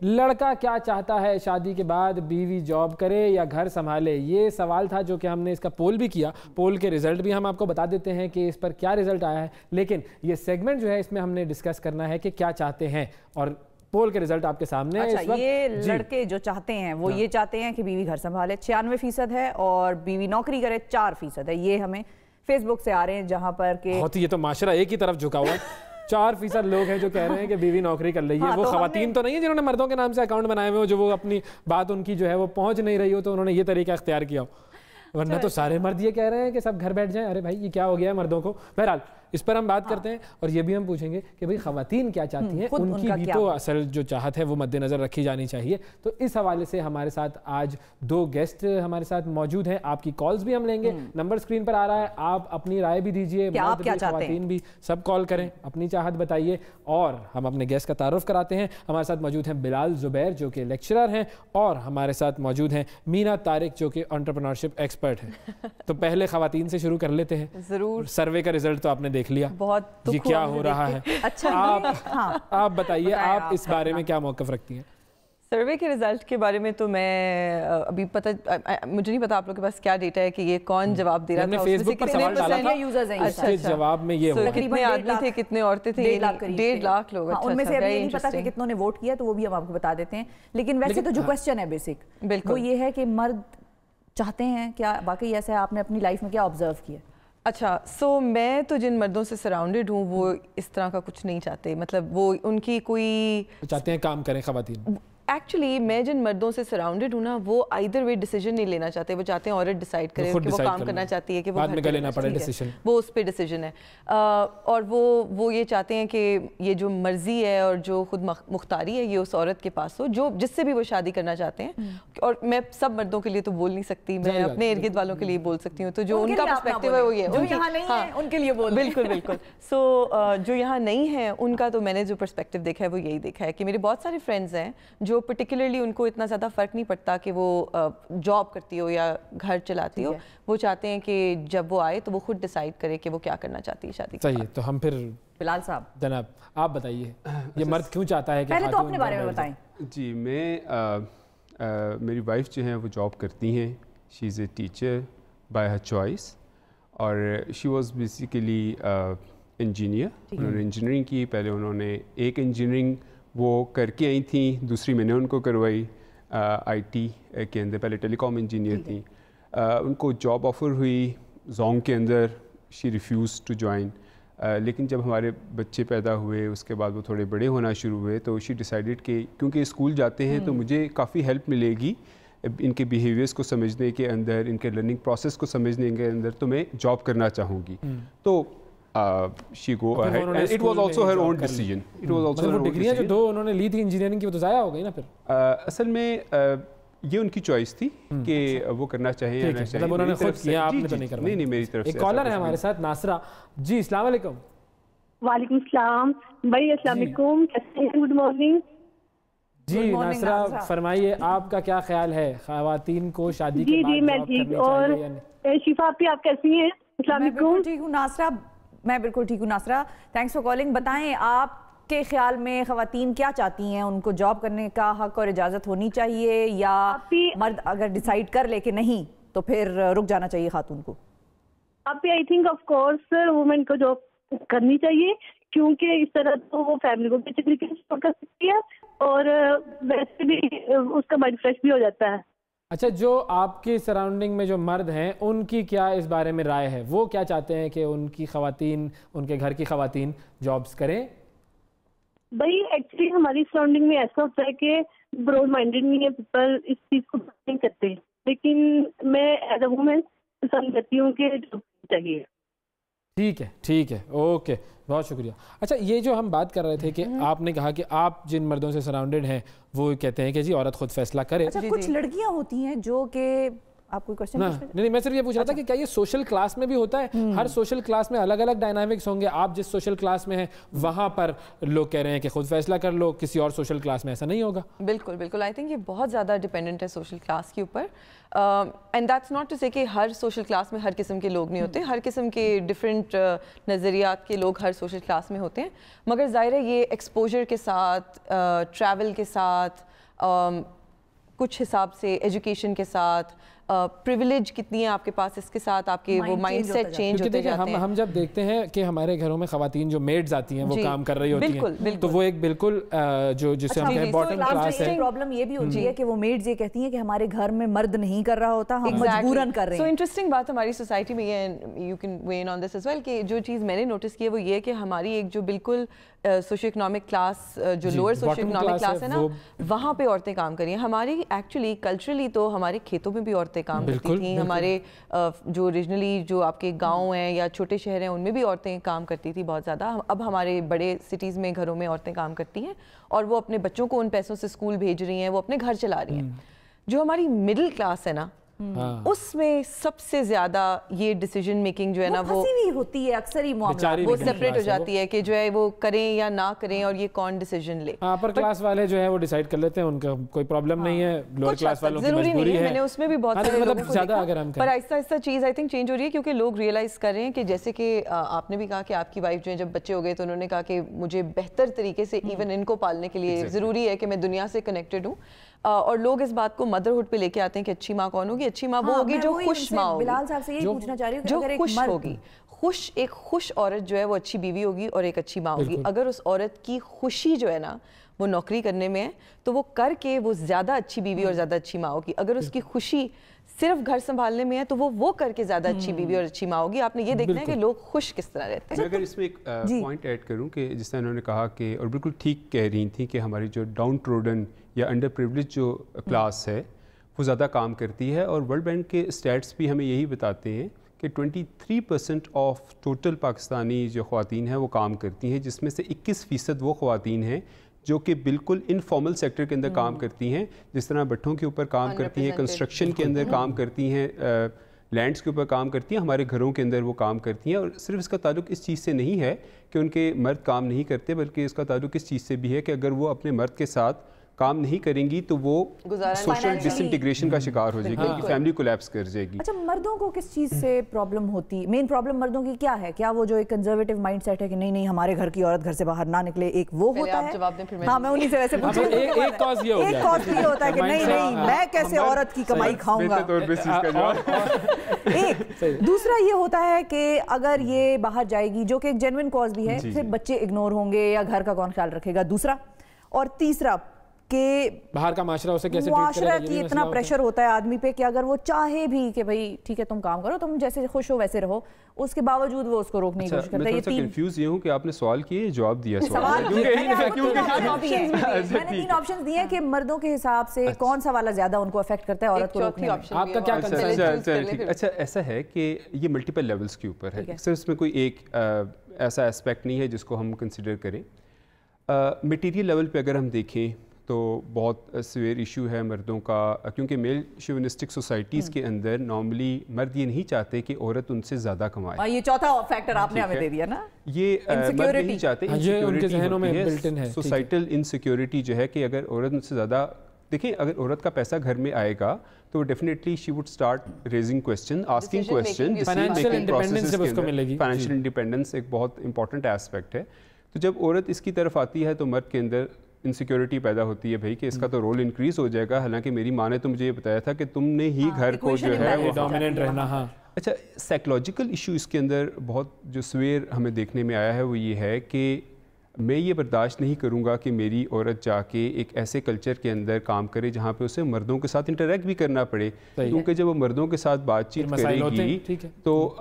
لڑکا کیا چاہتا ہے شادی کے بعد؟ بیوی جاب کرے یا گھر سنبھالے؟ یہ سوال تھا جو کہ ہم نے اس کا پول بھی کیا. پول کے رزلٹ بھی ہم آپ کو بتا دیتے ہیں کہ اس پر کیا رزلٹ آیا ہے، لیکن یہ سیگمنٹ جو ہے اس میں ہم نے ڈسکس کرنا ہے کہ کیا چاہتے ہیں، اور پول کے رزلٹ آپ کے سامنے ہے اس وقت. یہ لڑکے جو چاہتے ہیں وہ یہ چاہتے ہیں کہ بیوی گھر سنبھالے 96% ہے، اور بیوی نوکری کرے 4% ہے. یہ ہمیں فیس بک سے آ رہے ہیں جہاں پر کہ بہت ہی یہ تو معاشرہ ایک ہی طرف جھکا ہوا ہے. 4% لوگ ہیں جو کہہ رہے ہیں کہ بیوی نوکری کر رہی ہے. وہ خواتین تو نہیں ہے جنہوں نے مردوں کے نام سے اکاؤنٹ بنائے ہوئے ہو، جو وہ اپنی بات ان کی جو ہے وہ پہنچ نہیں رہی ہو تو انہوں نے یہ طریقہ اختیار کیا ہو، ورنہ تو سارے مرد یہ کہہ رہے ہیں کہ سب گھر بیٹھ جائیں. ارے بھائی یہ کیا ہو گیا ہے مردوں کو؟ بہرحال اس پر ہم بات کرتے ہیں، اور یہ بھی ہم پوچھیں گے کہ بھئی خواتین کیا چاہتی ہیں، ان کی بھی تو اصل جو چاہت ہے وہ مد نظر رکھی جانی چاہیے. تو اس حوالے سے ہمارے ساتھ آج 2 گیسٹ ہمارے ساتھ موجود ہیں. آپ کی کالز بھی ہم لیں گے، نمبر سکرین پر آ رہا ہے، آپ اپنی رائے بھی دیجئے، مرد بھی خواتین بھی سب کال کریں، اپنی چاہت بتائیے. اور ہم اپنے گیسٹ کا تعارف کراتے ہیں. ہمارے ساتھ موجود ہیں بلال زبیر جو کہ لیکچرر ہیں، اور ہمارے ساتھ موجود ہیں مینا طارق جو کہ انٹرپرینورشپ ایکسپرٹ ہیں. تو پہلے خواتین سے شروع کر لیتے ہیں. ضرور. سروے کا رزلٹ تو آپ نے دیکھ لیا، بہت جی کیا ہو رہا ہے؟ اچھا آپ بتائیے، آپ اس بارے میں کیا موقف رکھتی ہیں؟ سروے کے رزلٹ کے بارے میں تو میں ابھی مجھے نہیں پتا آپ لوگ کے پاس کیا ڈیٹا ہے کہ یہ کون جواب دے رہا تھا. فیس بک پر سوال ڈالا تھا، اس کے جواب میں یہ ہو کتنے آدمی تھے، کتنے عورتیں تھے؟ 1.5 لاکھ لوگ. ان میں سے ابھی نہیں پتا کہ کتنوں نے ووٹ کیا، تو وہ بھی ہم آپ کو بتا دیتے ہیں. لیکن ویسے تو جو کوسچن ہے بیسک وہ یہ ہے کہ مرد چاہتے ہیں کیا واقعی ایسا ہے؟ آپ نے اپنی لائف میں کیا آبزرو کیا؟ اچھا میں تو جن مردوں سے سراؤنڈڈ ہوں وہ اس طرح کا کچھ نہیں چاہتے. مطلب وہ ان کی کوئی چاہتے ہیں کام کریں خواتین. ایکچولی میں جن مردوں سے سراؤنڈڈ ہوں نا، وہ آئدر وے ڈیسیجن نہیں لینا چاہتے. وہ چاہتے ہیں عورت ڈیسائیڈ کرے کہ وہ کام کرنا چاہتی ہے کہ وہ بعد میں لینا پڑے ڈیسیجن، وہ اس پہ ڈیسیجن ہے. اور وہ یہ چاہتے ہیں کہ یہ جو مرضی ہے اور جو خود مختاری ہے یہ اس عورت کے پاس ہو جو جس سے بھی وہ شادی کرنا چاہتے ہیں. اور میں سب مردوں کے لیے تو بول نہیں سکتی، میں اپنے ارد گرد والوں کے لیے بول سکتی ہوں. تو جو ان کا پرسپیکٹیو ہے وہ یہ ہے، ان کے لیے بول. بالکل. سو جو یہاں نہیں ہے ان کا تو میں نے جو پرسپیکٹیو دیکھا ہے وہ یہی دیکھا ہے کہ میرے بہت سارے فرینڈز ہیں جو پرٹیکولرلی ان کو اتنا زیادہ فرق نہیں پڑتا کہ وہ جاب کرتی ہو یا گھر چلاتی ہو. وہ چاہتے ہیں کہ جب وہ آئے تو وہ خود ڈیسائیڈ کرے کہ وہ کیا کرنا چاہتی ہے شادی. صحیح. تو ہم پھر بلال صاحب جناب آپ بتائیے یہ مرد کیوں چاہتا ہے کہ پہلے تو اپنے بارے میں بتائیں. جی میری وائف جو ہیں وہ جاب کرتی ہیں. She is a teacher by her choice, اور شی واز بیسیکلی انجینئر. انہوں نے انجینئرنگ کی. پہلے انہوں نے ایک انجینئرنگ وہ کر کے آئی تھیں، دوسری میں نے ان کو کروائی آئی ٹی کے اندر. پہلے ٹیلی کام انجینئر تھیں. ان کو جاب آفر ہوئی زونگ کے اندر. شی ریفیوز ٹو جوائن. لیکن جب ہمارے بچے پیدا ہوئے اس کے بعد وہ تھوڑے بڑے ہونا شروع ہوئے تو شی ڈیسائیڈڈ کہ کیونکہ اسکول جاتے ہیں تو مجھے کافی ہیلپ ملے گی ان کے بیہیویئرس کو سمجھنے کے اندر، ان کے لرننگ پروسیس کو سمجھنے کے اندر، تو میں جاب کرنا چاہوں گی. تو she go ahead and it was also her own decision. It was also her own ڈگریاں جو 2 انہوں نے لی تھی انجینئرنگ کی وہ تو ضائع ہو گئی نا پھر. اصل میں یہ ان کی چوائس تھی کہ وہ کرنا چاہیں یا نہ چاہیں. مطلب انہوں نے خود کیا، آپ نے تو نہیں کروایا. نہیں میری طرف سے. ایک کالر ہے ہمارے ساتھ ناصرہ. جی السلام علیکم. وعلیکم السلام بھائی. السلام علیکم، گڈ مارننگ. جی ناصرہ فرمائیے آپ کا کیا خیال ہے خواتین کو شادی کے بعد میں ٹھیک. اور شفا آپ کیسی ہیں؟ السلام علیکم. ٹھیک ہوں ناصرہ، میں بالکل ٹھیک ہوں ناصرہ. Thanks for calling. بتائیں آپ کے خیال میں خواتین کیا چاہتی ہیں؟ ان کو جاب کرنے کا حق اور اجازت ہونی چاہیے، یا مرد اگر ڈیسائیڈ کر لے کہ نہیں تو پھر رک جانا چاہیے خاتون کو؟ آپ I think of course woman کو جاب کرنی چاہیے، کیونکہ اس طرح تو وہ فیملی کو بھی اچھی طریقے سے سپورٹ کر سکتی ہے اور ویسے بھی اس کا مائنڈ فریش بھی ہو جاتا ہے. اچھا جو آپ کی سراؤنڈنگ میں جو مرد ہیں ان کی کیا اس بارے میں رائے ہے؟ وہ کیا چاہتے ہیں کہ ان کی خواتین، ان کے گھر کی خواتین جابز کریں؟ بھائی ایکچولی ہماری سراؤنڈنگ میں ایسا ہوتا ہے کہ براڈ مائنڈیڈ نہیں ہے پیپل، اس چیز کو نہیں کرتے. لیکن میں ایز اے وومن پسند کرتی ہوں کہ جاب چاہیے. ٹھیک ہے اوکے بہت شکریہ. اچھا یہ جو ہم بات کر رہے تھے کہ آپ نے کہا کہ آپ جن مردوں سے سراؤنڈڈ ہیں وہ کہتے ہیں کہ جی عورت خود فیصلہ کرے. اچھا کچھ لڑکیاں ہوتی ہیں جو کہ آپ کوئی کوشچن؟ نہیں میں صرف یہ پوچھ رہا تھا کہ کیا یہ سوشل کلاس میں بھی ہوتا ہے؟ ہر سوشل کلاس میں الگ الگ ڈائنامکس ہوں گے. آپ جس سوشل کلاس میں ہیں وہاں پر لوگ کہہ رہے ہیں کہ خود فیصلہ کر لو, کسی اور سوشل کلاس میں ایسا نہیں ہوگا. بالکل بالکل, آئی تھنک یہ بہت زیادہ ڈیپینڈنٹ ہے سوشل کلاس کے اوپر. اینڈ دیٹس ناٹ ٹو سے کہ ہر سوشل کلاس میں ہر قسم کے لوگ نہیں ہوتے, ہر قسم کے ڈفرینٹ نظریات کے لوگ ہر سوشل کلاس میں ہوتے ہیں. مگر ظاہر ہے یہ ایکسپوجر کے ساتھ, ٹریول کے ساتھ, کچھ حساب سے ایجوکیشن کے ساتھ, پریویلیج کتنی ہے آپ کے پاس, اس کے ساتھ آپ کے وہ مائنڈ سیٹ چینج ہوتے جاتے ہیں. ہم جب دیکھتے ہیں کہ ہمارے گھروں میں خواتین جو میڈز آتی ہیں وہ کام کر رہی ہوتی ہیں, تو وہ ایک بالکل جو جسے ہم کہیں باٹم کلاس ہے. پرابلم یہ بھی ہوتی ہے کہ وہ میڈز یہ کہتی ہیں کہ ہمارے گھر میں مرد نہیں کر رہا ہوتا, ہم مجبوراً کر رہے ہیں. سو انٹرسٹنگ بات ہماری سوسائٹی میں یہ ہے, you can win on this as well, کہ جو چیز میں نے نوٹس کی ہے وہ یہ کہ ہماری ایک جو بالکل سوشو اکنامک کلاس, جو لوور سوشو اکنامک کلاس ہے نا, وہاں پہ عورتیں کام کر رہی ہیں. ہماری ایکچولی کلچرلی تو ہمارے کھیتوں میں بھی عورتیں کام کرتی تھیں, ہمارے جو اوریجنلی جو آپ کے گاؤں ہیں یا چھوٹے شہر ہیں ان میں بھی عورتیں کام کرتی تھی بہت زیادہ. اب ہمارے بڑے سٹیز میں گھروں میں عورتیں کام کرتی ہیں اور وہ اپنے بچوں کو ان پیسوں سے اسکول بھیج رہی ہیں, وہ اپنے گھر چلا رہی ہیں. جو ہماری مڈل کلاس ہے نا, اس میں سب سے زیادہ یہ ڈیسیجن میکنگ جو ہے نا وہ ہوتی ہے اکثر ہی معاملات, وہ سیپریٹ ہو جاتی ہے کہ جو ہے وہ کریں یا نہ کریں اور یہ کون ڈیسیجن لے. اپر کلاس والے جو ہے وہ ڈیسائیڈ کر لیتے ہیں, ان کا کوئی پرابلم نہیں ہے. لوور کلاس والوں کی مجبوری ہے, میں نے اس میں بھی بہت سارے لوگوں کو دیکھا, پر آہستہ آہستہ چیز آئی تھنک چینج ہو رہی ہے, کیونکہ لوگ ریئلائز کر رہے ہیں کہ جیسے کہ آپ نے بھی کہا کہ آپ کی وائف جو ہے جب بچے ہو گئے تو انہوں نے کہا کہ مجھے بہتر طریقے سے ایون ان کو پالنے کے لیے ضروری ہے کہ میں دنیا سے کنیکٹڈ ہوں. اور لوگ اس بات کو مدرہڈ پہ لے کے آتے ہیں کہ اچھی ماں کون ہوگی. اچھی ماں وہ ہوگی جو خوش ماں ہوگی. بلال صاحب سے یہی پوچھنا چاہ رہی ہوں, جو خوش ہوگی. ایک خوش عورت جو ہے وہ اچھی بیوی ہوگی اور ایک اچھی ماں ہوگی. اگر اس عورت کی خوشی جو ہے نا وہ نوکری کرنے میں ہے تو وہ کر کے وہ زیادہ اچھی بیوی اور زیادہ اچھی ماں ہوگی. اگر اس کی خوشی صرف گھر سنبھالنے میں ہے تو وہ کر کے زیادہ اچھی بیوی اور اچھی ماں ہوگی. آپ نے یہ دیکھنا ہے کہ لوگ خوش کس طرح رہتے ہیں. میں اگر اس میں ایک پوائنٹ ایڈ کروں کہ جس طرح انہوں نے کہا کہ, اور بالکل ٹھیک کہہ رہی تھیں کہ ہماری جو ڈاؤن ٹروڈن یا انڈر پریویلیج جو کلاس ہے وہ زیادہ کام کرتی ہے. اور ورلڈ بینک کے اسٹیٹس بھی ہمیں یہی بتاتے ہیں کہ 23% آف ٹوٹل پاکستانی جو خواتین ہیں وہ کام کرتی ہیں, جس میں سے 21% وہ خواتین ہیں جو کہ بالکل انفارمل سیکٹر کے اندر کام کرتی ہیں, جس طرح بٹھوں کے اوپر کام کرتی ہیں, کنسٹرکشن کے اندر کام کرتی ہیں, لینڈز کے اوپر کام کرتی ہیں, ہمارے گھروں کے اندر وہ کام کرتی ہیں. اور صرف اس کا تعلق اس چیز سے نہیں ہے کہ ان کے مرد کام نہیں کرتے, بلکہ اس کا تعلق اس چیز سے بھی ہے کہ اگر وہ اپنے مرد کے ساتھ کام نہیں کریں گی تو وہ سوشل ڈس انٹیگریشن کا شکار ہو جائے گی, ان کی فیملی کولیپس کر جائے گی. اچھا, مردوں کو کس چیز سے پرابلم ہوتی, مین پرابلم مردوں کی کیا ہے؟ کیا وہ جو ایک کنزرویٹو مائنڈ سیٹ ہے کہ نہیں ہمارے گھر کی عورت گھر سے باہر نہ نکلے, ایک وہ ہوتا ہے؟ ہاں, میں انہی سے ویسے پوچھ رہی ہوں. ایک کاز یہ ہوتا ہے کہ نہیں میں کیسے عورت کی کمائی کھاؤں گا. ایک دوسرا یہ ہوتا ہے کہ اگر یہ باہر جائے گی, جو کہ ایک جینوئن کاز بھی ہے, پھر بچے اگنور ہوں گے یا گھر کا کون خیال رکھے گا. دوسرا اور تیسرا کہ باہر کا معاشرہ اسے کیسے ٹریٹ کرے گا, معاشرہ کی اتنا پریشر ہوتا ہے آدمی پہ کہ اگر وہ چاہے بھی کہ بھائی ٹھیک ہے تم کام کرو, تم جیسے خوش ہو ویسے رہو, اس کے باوجود وہ اس کو روکنے کی کوشش کرتا ہے. میں تھوڑا کنفیوز یہ ہوں کہ آپ نے سوال کیے, جواب دیا سوال. میں نے 3 آپشنز دیے کہ مردوں کے حساب سے کون سا والا زیادہ ان کو افیکٹ کرتا ہے عورت کو روکنے میں. آپ کا کیا کنسرن ہے؟ اچھا, ایسا ہے کہ یہ ملٹیپل لیولز کے اوپر ہے, صرف اس میں کوئی ایک ایسا اسپیکٹ نہیں ہے جس کو ہم کنسیڈر کریں. مٹیریل لیول پہ اگر ہم دیکھیں تو بہت سویئر ایشو ہے مردوں کا, کیونکہ میل شیونسٹک سوسائٹیز کے اندر نارملی مرد یہ نہیں چاہتے کہ عورت ان سے زیادہ کمائے. یہ چوتھا فیکٹر آپ نے ہمیں دے دیا نا, یہ مرد نہیں چاہتے, سوسائٹل انسیکیورٹی جو ہے کہ اگر عورت ان سے زیادہ, دیکھیں اگر عورت کا پیسہ گھر میں آئے گا تو وہ definitely she would start raising question, asking question. Financial independence ایک بہت امپورٹنٹ ایسپیکٹ ہے. تو جب عورت اس کی طرف آتی ہے تو مرد کے اندر انسیکیورٹی پیدا ہوتی ہے بھائی کہ اس کا تو رول انکریز ہو جائے گا, حالانکہ میری ماں نے تو مجھے یہ بتایا تھا کہ تم نے ہی گھر کو جو ہے وہ ڈومیننٹ رہنا. ہاں, اچھا, سائیکولوجیکل ایشو اس کے اندر بہت جو سویر ہمیں دیکھنے میں آیا ہے وہ یہ ہے کہ میں یہ برداشت نہیں کروں گا کہ میری عورت جا کے ایک ایسے کلچر کے اندر کام کرے جہاں پہ اسے مردوں کے ساتھ انٹریکٹ بھی کرنا پڑے, کیونکہ جب وہ مردوں کے ساتھ بات چیت کرے گی تو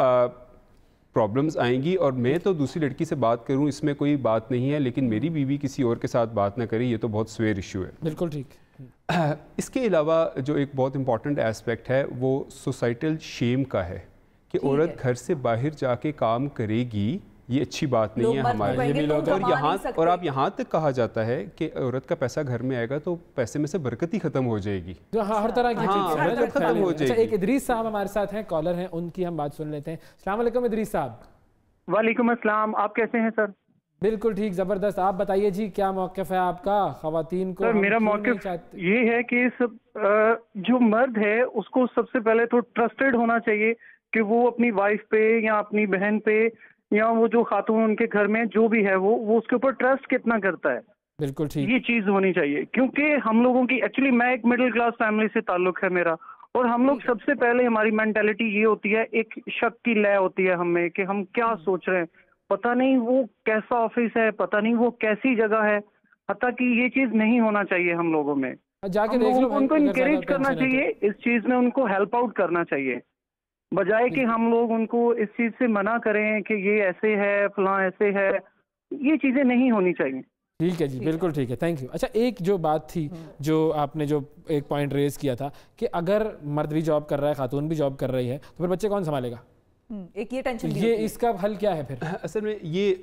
پرابلمز آئیں گی. اور میں تو دوسری لڑکی سے بات کروں اس میں کوئی بات نہیں ہے, لیکن میری بیوی کسی اور کے ساتھ بات نہ کرے, یہ تو بہت سویر ایشو ہے. بالکل ٹھیک. اس کے علاوہ جو ایک بہت امپورٹنٹ ایسپیکٹ ہے وہ سوسائٹل شیم کا ہے کہ عورت گھر سے باہر جا کے کام کرے گی یہ اچھی بات نہیں ہے ہمارے لیے. اور آپ یہاں تک کہا جاتا ہے کہ عورت کا پیسہ گھر میں آئے گا تو پیسے میں سے برکت ہی ختم ہو جائے گی. ہر طرح کی چیزیں ختم ہو جائے گی. ایک ادریس صاحب ہمارے ساتھ ہیں, کالر ہیں, ان کی ہم بات سن لیتے ہیں. السلام علیکم ادریس صاحب. وعلیکم السلام, آپ کیسے ہیں سر؟ بالکل ٹھیک, زبردست. آپ بتائیے جی کیا موقف ہے آپ کا خواتین کو؟ سر میرا موقف یہ ہے کہ جو مرد ہے اس کو سب سے پہلے تو ٹرسٹڈ ہونا چاہیے کہ وہ اپنی وائف پہ یا اپنی بہن پہ یا وہ جو خاتون ان کے گھر میں جو بھی ہے وہ اس کے اوپر ٹرسٹ کتنا کرتا ہے. بالکل ٹھیک, یہ چیز ہونی چاہیے. کیونکہ ہم لوگوں کی ایکچولی میں ایک مڈل کلاس فیملی سے تعلق ہے میرا, اور ہم لوگ سب سے پہلے ہماری مینٹیلٹی یہ ہوتی ہے, ایک شک کی لے ہوتی ہے ہمیں کہ ہم کیا سوچ رہے ہیں, پتہ نہیں وہ کیسا آفس ہے, پتہ نہیں وہ کیسی جگہ ہے. حتیٰ کہ یہ چیز نہیں ہونا چاہیے ہم لوگوں میں. ان کو انکریج کرنا چاہیے اس چیز میں, ان کو ہیلپ آؤٹ کرنا چاہیے, بجائے کہ ہم لوگ ان کو اس چیز سے منع کریں کہ یہ ایسے ہے فلاں ایسے ہے. یہ چیزیں نہیں ہونی چاہیے. ٹھیک ہے جی, بالکل ٹھیک ہے, تھینک یو. اچھا, ایک جو بات تھی جو آپ نے جو ایک پوائنٹ ریز کیا تھا کہ اگر مرد بھی جاب کر رہا ہے, خاتون بھی جاب کر رہی ہے, تو پھر بچے کون سنبھالے گا؟ ایک یہ ٹینشن, یہ اس کا حل کیا ہے پھر؟ اصل میں یہ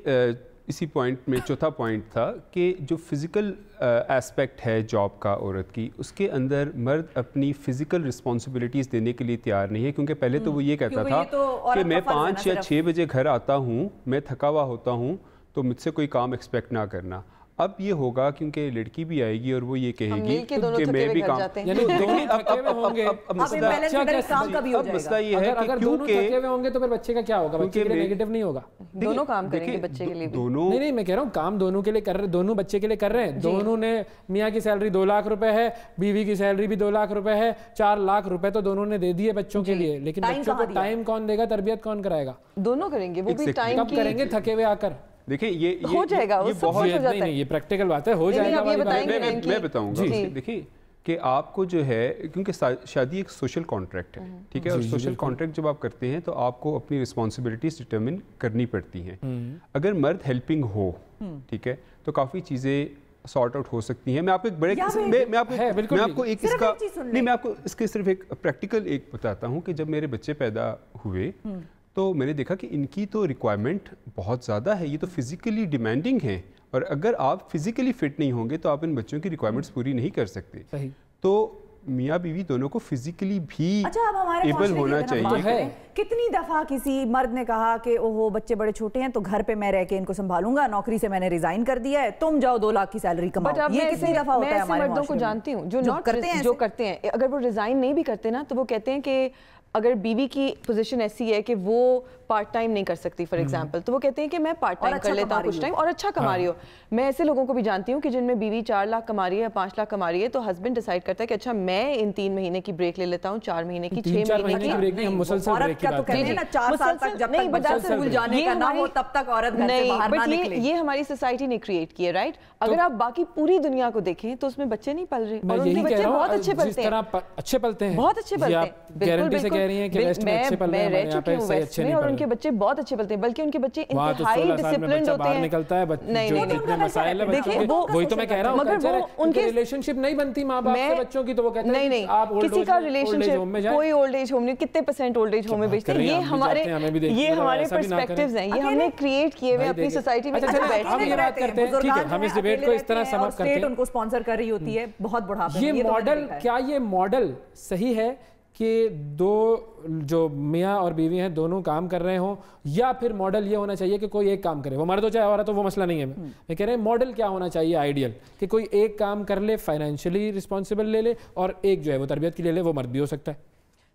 اسی پوائنٹ میں چوتھا پوائنٹ تھا کہ جو فزیکل ایسپیکٹ ہے جاب کا عورت کی, اس کے اندر مرد اپنی فزیکل رسپانسبلٹیز دینے کے لیے تیار نہیں ہے. کیونکہ پہلے تو وہ یہ کہتا تھا کہ میں 5 یا 6 بجے گھر آتا ہوں, میں تھکا ہوا ہوتا ہوں, تو مجھ سے کوئی کام ایکسپیکٹ نہ کرنا. اب یہ ہوگا کیونکہ لڑکی بھی آئے گی اور وہ یہ کہے گی کہ میں بھی کام, اب مسئلہ یہ ہے کہ کیونکہ تو پھر بچے کا کیا ہوگا؟ بچے کے لیے نیگیٹو نہیں ہوگا. دونوں کام کریں گے بچے کے لیے بھی. نہیں, میں کہہ رہا ہوں کام دونوں کے لیے کر رہے, دونوں بچے کے لیے کر رہے ہیں. دونوں نے, میاں کی سیلری 2 لاکھ روپے ہے, بیوی کی سیلری بھی 2 لاکھ روپے ہے, 4 لاکھ روپے تو دونوں نے دے دیے بچوں کے لیے. لیکن بچوں کو ٹائم کون دے گا, تربیت کون کرائے گا؟ دونوں کریں گے. وہ بھی ٹائم کب کریں گے؟ تھکے ہوئے آ کر. دیکھیں یہ ہو جائے گا, یہ پریکٹیکل بات ہے, ہو جائے گا. میں بتاؤں گا. دیکھیں کہ آپ کو جو ہے, کیونکہ شادی ایک سوشل کانٹریکٹ ہے, ٹھیک ہے, اور سوشل کانٹریکٹ جب آپ کرتے ہیں تو آپ کو اپنی رسپانسبلٹیز ڈٹرمن کرنی پڑتی ہیں. اگر مرد ہیلپنگ ہو, ٹھیک ہے, تو کافی چیزیں سارٹ آؤٹ ہو سکتی ہیں. میں آپ کو ایک بڑے میں آپ کو ایک اس کا نہیں, میں آپ کو اس کے صرف ایک پریکٹیکل ایک بتاتا ہوں کہ جب میرے بچے پیدا ہوئے تو میں نے دیکھا کہ ان کی تو ریکوائرمنٹ بہت زیادہ ہے. یہ تو فزیکلی ڈیمانڈنگ ہے, اور اگر آپ فزیکلی فٹ نہیں ہوں گے تو آپ ان بچوں کی ریکوائرمنٹس پوری نہیں کر سکتے. تو میاں بیوی دونوں کو فزیکلی بھی ایبل ہونا چاہیے. کتنی دفعہ کسی مرد نے کہا کہ اوہو بچے بڑے چھوٹے ہیں تو گھر پہ میں رہ کے ان کو سنبھالوں گا, نوکری سے میں نے ریزائن کر دیا ہے, تم جاؤ 2 لاکھ کی سیلری کماؤ. یہ کتنی دفعہ ہوتا ہے ہمارے مردوں کو جانتی ہوں جو کرتے ہیں. اگر وہ ریزائن نہیں بھی کرتے نا, تو وہ کہتے ہیں کہ اگر بیوی کی پوزیشن ایسی ہے کہ وہ پارٹ ٹائم نہیں کر سکتی فار ایگزامپل, تو وہ کہتے ہیں کہ میں پارٹ ٹائم کر لیتا ہوں کچھ ٹائم, اور اچھا کما رہی ہو. میں ایسے لوگوں کو بھی جانتی ہوں کہ جن میں بیوی 4 لاکھ کما رہی ہے یا 5 لاکھ کما رہی ہے, تو ہسبینڈ ڈیسائیڈ کرتا ہے کہ اچھا میں ان 3 مہینے کی بریک لے لیتا ہوں, 4 مہینے کی, 6 مہینے کی بریک. ہم مسلسل بریک کی بات کریں, 4 سال تک جب تک بچہ اسکول جانے کا نہ ہو تب تک عورت گھر سے باہر نہ نکلے. یہ ہماری سوسائٹی نے کریٹ کی ہے, رائٹ. اگر آپ باقی پوری دنیا کو دیکھیں تو اس میں بچے نہیں پل رہے, اور ان کے بچے بہت اچھے پلتے ہیں, اچھے پلتے ہیں, بہت اچھے پلتے ہیں. گارنٹی سے کہہ رہی ہیں کہ ویسٹ میں اچھے پل رہے ہیں, میں رہ چکی ہوں ویسٹ میں, اور ان کے بچے بہت اچھے پلتے ہیں, بلکہ ان کے بچے انتہائی ڈسپلنڈ ہوتے ہیں. نکلتا ہے جتنے مسائل ہیں, وہی تو میں کہہ رہا ہوں, مگر وہ ان کی ریلیشن شپ نہیں بنتی ماں باپ سے بچوں کی, تو وہ کہتے ہیں نہیں, کسی کا ریلیشن شپ, کوئی اولڈ ایج ہوم نہیں, کتنے % اولڈ ایج ہوم میں بیچتے ہیں. یہ ہمارے پرسپیکٹیوز ہیں, یہ ہم نے کریٹ کیے ہوئے اپنی سوسائٹی میں. ہم یہ بات کرتے ہیں, ٹھیک ہے, ہم اس ڈیبیٹ کو اس طرح سم اپ کرتے ہیں, ان کو اسپانسر کر رہی ہوتی ہے بہت بڑھاپے. یہ ماڈل, کیا یہ ماڈل صحیح ہے کہ 2 جو میاں اور بیوی ہیں دونوں کام کر رہے ہوں, یا پھر ماڈل یہ ہونا چاہیے کہ کوئی ایک کام کرے, وہ مرد ہو چاہے عورت ہو, وہ مسئلہ نہیں ہے. میں کہہ رہے ہیں ماڈل کیا ہونا چاہیے آئیڈیل, کہ کوئی ایک کام کر لے, فائنینشلی رسپانسبل لے لے, اور ایک جو ہے وہ تربیت کے لیے لے, وہ مرد بھی ہو سکتا ہے.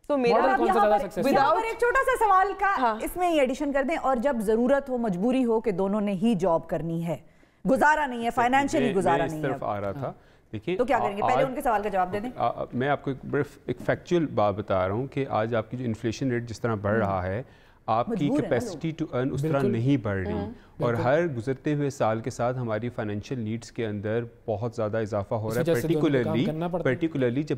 تو میرا ایک چھوٹا سا سوال کا اس میں یہ ایڈیشن کر دیں, اور جب ضرورت ہو, مجبوری ہو کہ دونوں نے ہی جاب کرنی ہے, گزارا نہیں ہے, فائنینشلی گزارا نہیں ہے, طرف آ رہا تھا, تو کیا کریں گے؟ پہلے ان کے سوال کا جواب دے دیں. میں آپ کو ایک فیکچوئل بات بتا رہا ہوں کہ آج آپ کی جو انفلیشن ریٹ جس طرح بڑھ رہا ہے, آپ کی کیپیسٹی ٹو ارن اس طرح نہیں بڑھ رہی, اور ہر گزرتے ہوئے سال کے ساتھ ہماری فائنینشیل نیڈس کے اندر بہت زیادہ اضافہ ہو رہا ہے, پرٹیکولرلی جب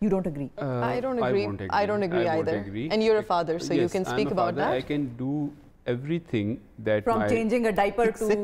You don't agree? I don't agree either. And you're a father, so you can speak about that. I can do everything that from changing a diaper to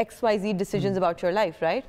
XYZ decisions about your life, right?